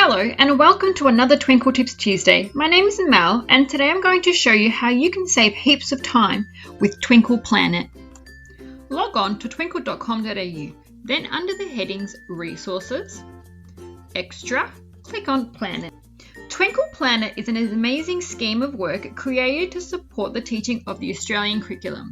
Hello and welcome to another Twinkl Tips Tuesday. My name is Mel and today I'm going to show you how you can save heaps of time with Twinkl PlanIt. Log on to twinkl.com.au, then under the headings Resources, Extra, click on PlanIt. Twinkl PlanIt is an amazing scheme of work created to support the teaching of the Australian curriculum.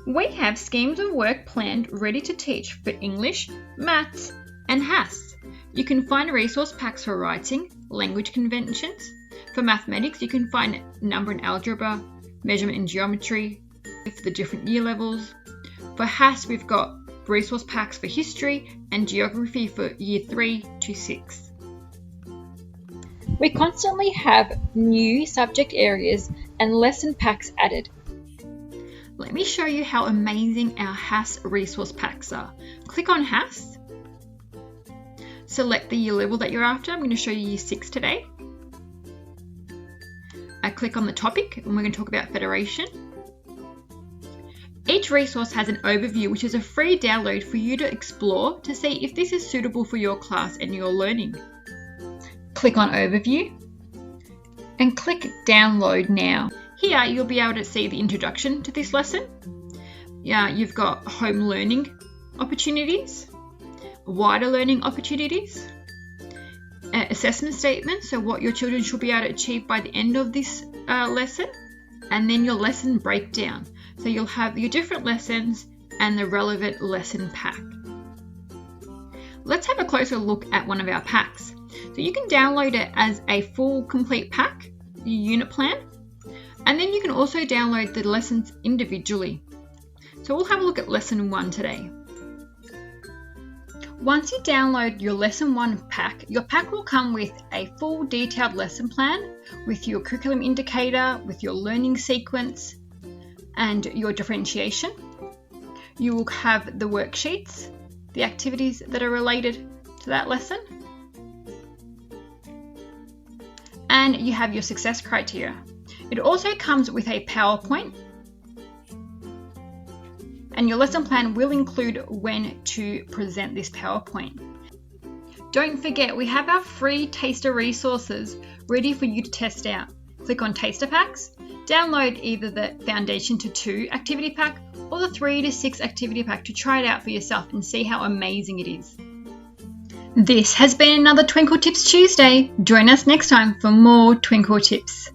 We have schemes of work planned ready to teach for English, Maths and HASS. You can find resource packs for writing, language conventions. For mathematics, you can find number and algebra, measurement and geometry for the different year levels. For HASS, we've got resource packs for history and geography for year 3 to 6. We constantly have new subject areas and lesson packs added. Let me show you how amazing our HASS resource packs are. Click on HASS. Select the year level that you're after. I'm going to show you year 6 today. I click on the topic and we're going to talk about Federation. Each resource has an overview, which is a free download for you to explore to see if this is suitable for your class and your learning. Click on Overview and click Download Now. Here you'll be able to see the introduction to this lesson. You've got home learning opportunities, wider learning opportunities, assessment statements, so what your children should be able to achieve by the end of this lesson, and then your lesson breakdown. So you'll have your different lessons and the relevant lesson pack. Let's have a closer look at one of our packs. So you can download it as a full complete pack, your unit plan, and then you can also download the lessons individually. So we'll have a look at lesson 1 today. Once you download your lesson 1 pack, your pack will come with a full detailed lesson plan with your curriculum indicator, with your learning sequence and your differentiation. You will have the worksheets, the activities that are related to that lesson, and you have your success criteria. It also comes with a PowerPoint, and your lesson plan will include when to present this PowerPoint. Don't forget, we have our free taster resources ready for you to test out. Click on Taster Packs, download either the Foundation to 2 activity pack or the 3 to 6 activity pack to try it out for yourself and see how amazing it is. This has been another Twinkl Tips Tuesday. Join us next time for more Twinkl Tips.